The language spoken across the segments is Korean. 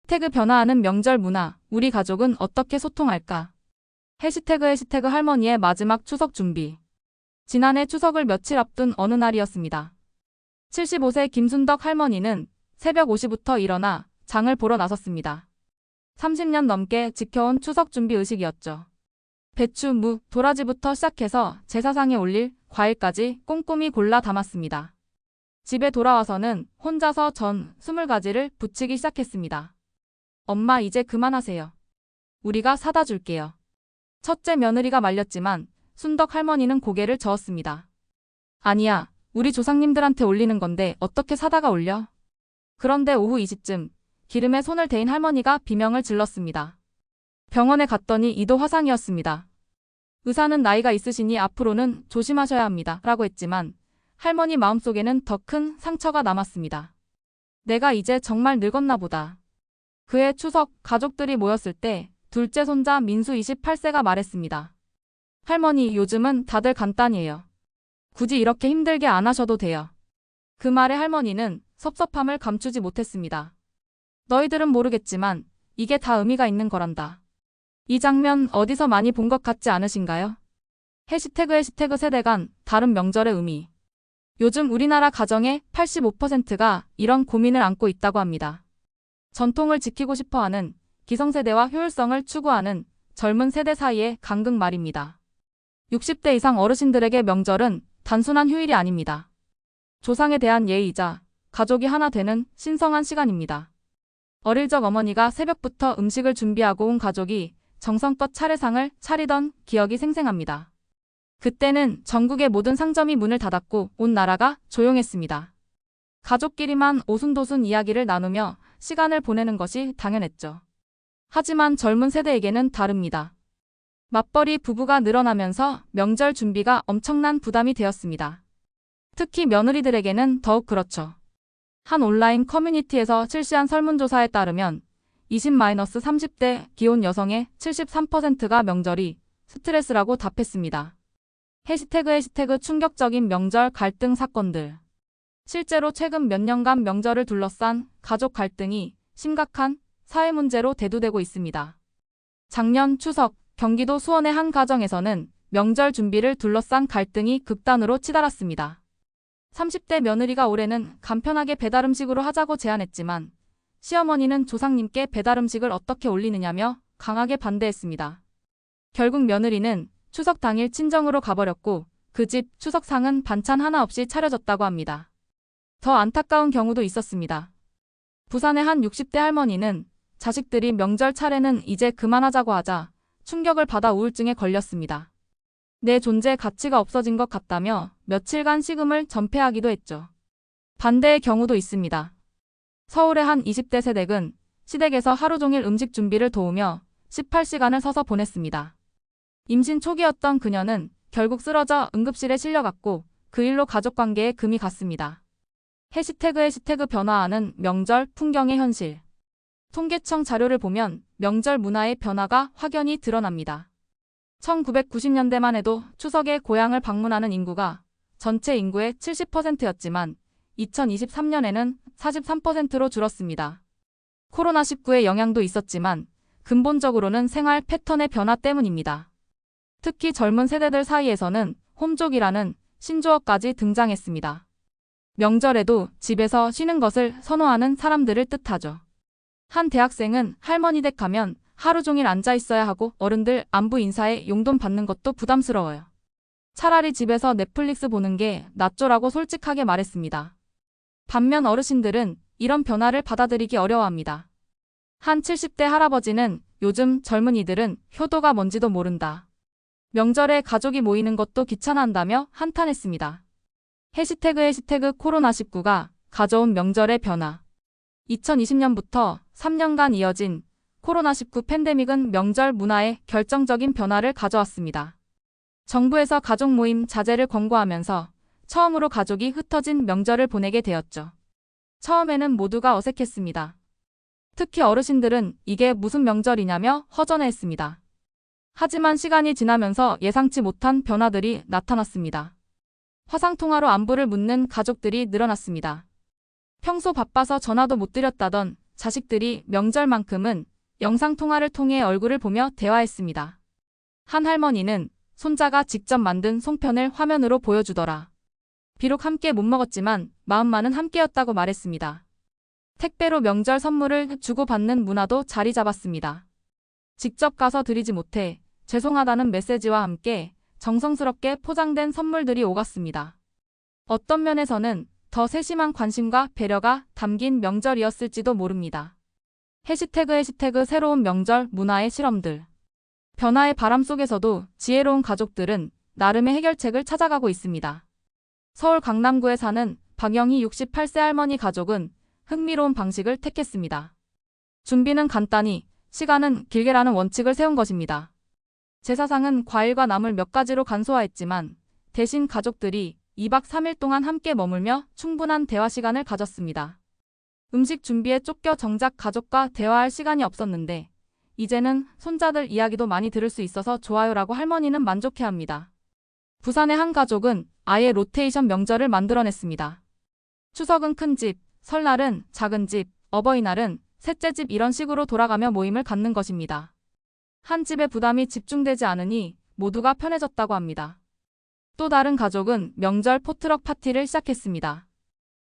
태그 변화하는 명절 문화, 우리 가족은 어떻게 소통할까? 해시태그 할머니의 마지막 추석 준비. 지난해 추석을 며칠 앞둔 어느 날이었습니다. 75세 김순덕 할머니는 새벽 5시부터 일어나 장을 보러 나섰습니다. 30년 넘게 지켜온 추석 준비 의식이었죠. 배추, 무, 도라지부터 시작해서 제사상에 올릴 과일까지 꼼꼼히 골라 담았습니다. 집에 돌아와서는 혼자서 전 20가지를 부치기 시작했습니다. 엄마 이제 그만하세요. 우리가 사다 줄게요. 첫째 며느리가 말렸지만 순덕 할머니는 고개를 저었습니다. 아니야, 우리 조상님들한테 올리는 건데 어떻게 사다가 올려? 그런데 오후 2시쯤 기름에 손을 대인 할머니가 비명을 질렀습니다. 병원에 갔더니 이도 화상이었습니다. 의사는 나이가 있으시니 앞으로는 조심하셔야 합니다. 라고 했지만 할머니 마음속에는 더 큰 상처가 남았습니다. 내가 이제 정말 늙었나 보다. 그해 추석 가족들이 모였을 때 둘째 손자 민수 28세가 말했습니다. 할머니, 요즘은 다들 간단해요. 굳이 이렇게 힘들게 안 하셔도 돼요. 그 말에 할머니는 섭섭함을 감추지 못했습니다. 너희들은 모르겠지만 이게 다 의미가 있는 거란다. 이 장면 어디서 많이 본 것 같지 않으신가요? 해시태그 세대 간 다른 명절의 의미. 요즘 우리나라 가정의 85%가 이런 고민을 안고 있다고 합니다. 전통을 지키고 싶어하는 기성세대와 효율성을 추구하는 젊은 세대 사이의 간극 말입니다. 60대 이상 어르신들에게 명절은 단순한 휴일이 아닙니다. 조상에 대한 예의이자 가족이 하나 되는 신성한 시간입니다. 어릴 적 어머니가 새벽부터 음식을 준비하고 온 가족이 정성껏 차례상을 차리던 기억이 생생합니다. 그때는 전국의 모든 상점이 문을 닫았고 온 나라가 조용했습니다. 가족끼리만 오순도순 이야기를 나누며 시간을 보내는 것이 당연했죠. 하지만 젊은 세대에게는 다릅니다. 맞벌이 부부가 늘어나면서 명절 준비가 엄청난 부담이 되었습니다. 특히 며느리들에게는 더욱 그렇죠. 한 온라인 커뮤니티에서 실시한 설문조사에 따르면 20-30대 기혼 여성의 73%가 명절이 스트레스라고 답했습니다. 해시태그 충격적인 명절 갈등 사건들. 실제로 최근 몇 년간 명절을 둘러싼 가족 갈등이 심각한 사회 문제로 대두되고 있습니다. 작년 추석, 경기도 수원의 한 가정에서는 명절 준비를 둘러싼 갈등이 극단으로 치달았습니다. 30대 며느리가 올해는 간편하게 배달음식으로 하자고 제안했지만 시어머니는 조상님께 배달음식을 어떻게 올리느냐며 강하게 반대했습니다. 결국 며느리는 추석 당일 친정으로 가버렸고 그 집 추석상은 반찬 하나 없이 차려졌다고 합니다. 더 안타까운 경우도 있었습니다. 부산의 한 60대 할머니는 자식들이 명절 차례는 이제 그만하자고 하자 충격을 받아 우울증에 걸렸습니다. 내 존재 가치가 없어진 것 같다며 며칠간 식음을 전폐하기도 했죠. 반대의 경우도 있습니다. 서울의 한 20대 세댁은 시댁에서 하루 종일 음식 준비를 도우며 18시간을 서서 보냈습니다. 임신 초기였던 그녀는 결국 쓰러져 응급실에 실려갔고 그 일로 가족관계에 금이 갔습니다. 해시태그 변화하는 명절 풍경의 현실. 통계청 자료를 보면 명절 문화의 변화가 확연히 드러납니다. 1990년대만 해도 추석에 고향을 방문하는 인구가 전체 인구의 70%였지만 2023년에는 43%로 줄었습니다. 코로나19의 영향도 있었지만 근본적으로는 생활 패턴의 변화 때문입니다. 특히 젊은 세대들 사이에서는 홈족이라는 신조어까지 등장했습니다. 명절에도 집에서 쉬는 것을 선호하는 사람들을 뜻하죠. 한 대학생은 할머니 댁 가면 하루 종일 앉아 있어야 하고 어른들 안부 인사에 용돈 받는 것도 부담스러워요. 차라리 집에서 넷플릭스 보는 게 낫죠라고 솔직하게 말했습니다. 반면 어르신들은 이런 변화를 받아들이기 어려워합니다. 한 70대 할아버지는 요즘 젊은이들은 효도가 뭔지도 모른다. 명절에 가족이 모이는 것도 귀찮아한다며 한탄했습니다. 해시태그 코로나19가 가져온 명절의 변화. 2020년부터 3년간 이어진 코로나19 팬데믹은 명절 문화에 결정적인 변화를 가져왔습니다. 정부에서 가족 모임 자제를 권고하면서 처음으로 가족이 흩어진 명절을 보내게 되었죠. 처음에는 모두가 어색했습니다. 특히 어르신들은 이게 무슨 명절이냐며 허전해했습니다. 하지만 시간이 지나면서 예상치 못한 변화들이 나타났습니다. 화상통화로 안부를 묻는 가족들이 늘어났습니다. 평소 바빠서 전화도 못 드렸다던 자식들이 명절만큼은 영상통화를 통해 얼굴을 보며 대화했습니다. 한 할머니는 손자가 직접 만든 송편을 화면으로 보여주더라. 비록 함께 못 먹었지만 마음만은 함께였다고 말했습니다. 택배로 명절 선물을 주고받는 문화도 자리 잡았습니다. 직접 가서 드리지 못해 죄송하다는 메시지와 함께 정성스럽게 포장된 선물들이 오갔습니다. 어떤 면에서는 더 세심한 관심과 배려가 담긴 명절이었을지도 모릅니다. 해시태그 새로운 명절 문화의 실험들. 변화의 바람 속에서도 지혜로운 가족들은 나름의 해결책을 찾아가고 있습니다. 서울 강남구에 사는 박영희 68세 할머니 가족은 흥미로운 방식을 택했습니다. 준비는 간단히, 시간은 길게라는 원칙을 세운 것입니다. 제사상은 과일과 나물 몇 가지로 간소화했지만 대신 가족들이 2박 3일 동안 함께 머물며 충분한 대화 시간을 가졌습니다. 음식 준비에 쫓겨 정작 가족과 대화할 시간이 없었는데 이제는 손자들 이야기도 많이 들을 수 있어서 좋아요라고 할머니는 만족해합니다. 부산의 한 가족은 아예 로테이션 명절을 만들어냈습니다. 추석은 큰 집, 설날은 작은 집, 어버이날은 셋째 집 이런 식으로 돌아가며 모임을 갖는 것입니다. 한 집의 부담이 집중되지 않으니 모두가 편해졌다고 합니다. 또 다른 가족은 명절 포트럭 파티를 시작했습니다.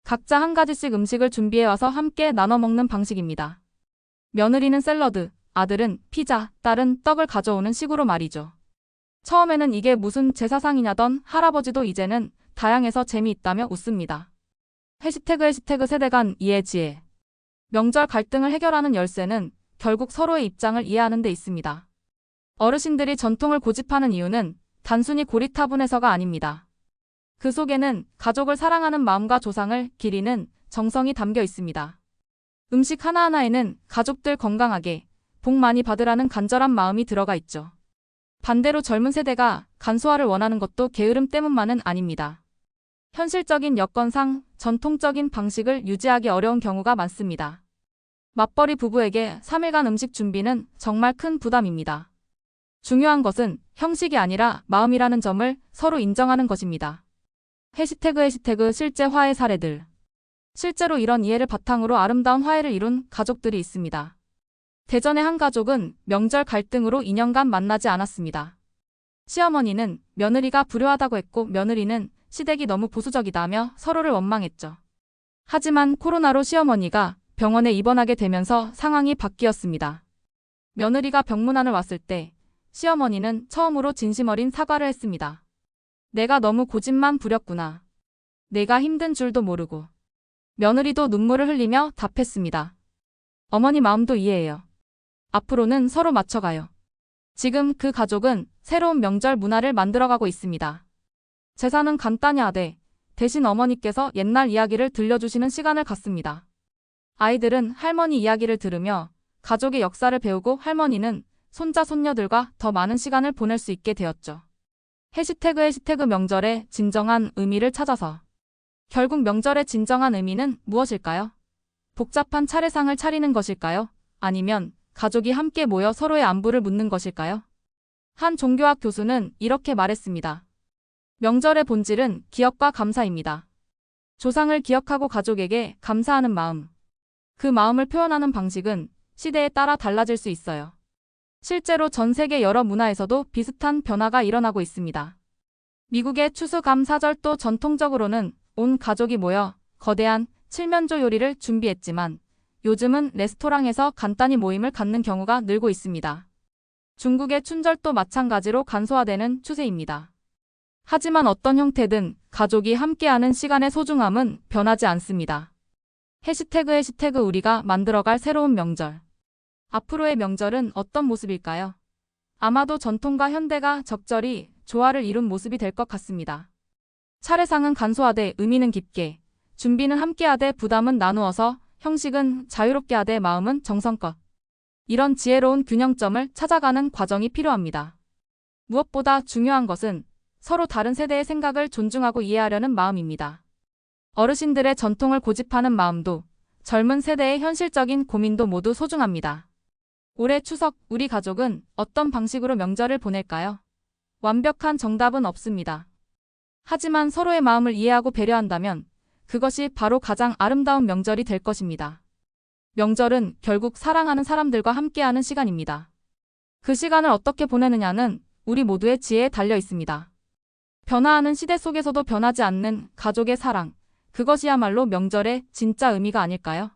각자 한 가지씩 음식을 준비해와서 함께 나눠 먹는 방식입니다. 며느리는 샐러드, 아들은 피자, 딸은 떡을 가져오는 식으로 말이죠. 처음에는 이게 무슨 제사상이냐던 할아버지도 이제는 다양해서 재미있다며 웃습니다. 해시태그 세대 간 이해 지혜. 명절 갈등을 해결하는 열쇠는 결국 서로의 입장을 이해하는 데 있습니다. 어르신들이 전통을 고집하는 이유는 단순히 고리타분해서가 아닙니다. 그 속에는 가족을 사랑하는 마음과 조상을 기리는 정성이 담겨 있습니다. 음식 하나하나에는 가족들 건강하게, 복 많이 받으라는 간절한 마음이 들어가 있죠. 반대로 젊은 세대가 간소화를 원하는 것도 게으름 때문만은 아닙니다. 현실적인 여건상 전통적인 방식을 유지하기 어려운 경우가 많습니다. 맞벌이 부부에게 3일간 음식 준비는 정말 큰 부담입니다. 중요한 것은 형식이 아니라 마음이라는 점을 서로 인정하는 것입니다. 해시태그 실제 화해 사례들. 실제로 이런 이해를 바탕으로 아름다운 화해를 이룬 가족들이 있습니다. 대전의 한 가족은 명절 갈등으로 2년간 만나지 않았습니다. 시어머니는 며느리가 불효하다고 했고 며느리는 시댁이 너무 보수적이다며 서로를 원망했죠. 하지만 코로나로 시어머니가 병원에 입원하게 되면서 상황이 바뀌었습니다. 며느리가 병문안을 왔을 때 시어머니는 처음으로 진심 어린 사과를 했습니다. 내가 너무 고집만 부렸구나. 내가 힘든 줄도 모르고. 며느리도 눈물을 흘리며 답했습니다. 어머니 마음도 이해해요. 앞으로는 서로 맞춰가요. 지금 그 가족은 새로운 명절 문화를 만들어가고 있습니다. 제사는 간단히 하되 대신 어머니께서 옛날 이야기를 들려주시는 시간을 갖습니다. 아이들은 할머니 이야기를 들으며 가족의 역사를 배우고 할머니는 손자 손녀들과 더 많은 시간을 보낼 수 있게 되었죠. 해시태그 명절의 진정한 의미를 찾아서. 결국 명절의 진정한 의미는 무엇일까요? 복잡한 차례상을 차리는 것일까요? 아니면 가족이 함께 모여 서로의 안부를 묻는 것일까요? 한 종교학 교수는 이렇게 말했습니다. 명절의 본질은 기억과 감사입니다. 조상을 기억하고 가족에게 감사하는 마음. 그 마음을 표현하는 방식은 시대에 따라 달라질 수 있어요. 실제로 전 세계 여러 문화에서도 비슷한 변화가 일어나고 있습니다. 미국의 추수감사절도 전통적으로는 온 가족이 모여 거대한 칠면조 요리를 준비했지만 요즘은 레스토랑에서 간단히 모임을 갖는 경우가 늘고 있습니다. 중국의 춘절도 마찬가지로 간소화되는 추세입니다. 하지만 어떤 형태든 가족이 함께하는 시간의 소중함은 변하지 않습니다. 해시태그 우리가 만들어갈 새로운 명절. 앞으로의 명절은 어떤 모습일까요? 아마도 전통과 현대가 적절히 조화를 이룬 모습이 될 것 같습니다. 차례상은 간소하되 의미는 깊게, 준비는 함께하되 부담은 나누어서, 형식은 자유롭게 하되 마음은 정성껏. 이런 지혜로운 균형점을 찾아가는 과정이 필요합니다. 무엇보다 중요한 것은 서로 다른 세대의 생각을 존중하고 이해하려는 마음입니다. 어르신들의 전통을 고집하는 마음도 젊은 세대의 현실적인 고민도 모두 소중합니다. 올해 추석 우리 가족은 어떤 방식으로 명절을 보낼까요? 완벽한 정답은 없습니다. 하지만 서로의 마음을 이해하고 배려한다면 그것이 바로 가장 아름다운 명절이 될 것입니다. 명절은 결국 사랑하는 사람들과 함께하는 시간입니다. 그 시간을 어떻게 보내느냐는 우리 모두의 지혜에 달려 있습니다. 변화하는 시대 속에서도 변하지 않는 가족의 사랑, 그것이야말로 명절의 진짜 의미가 아닐까요?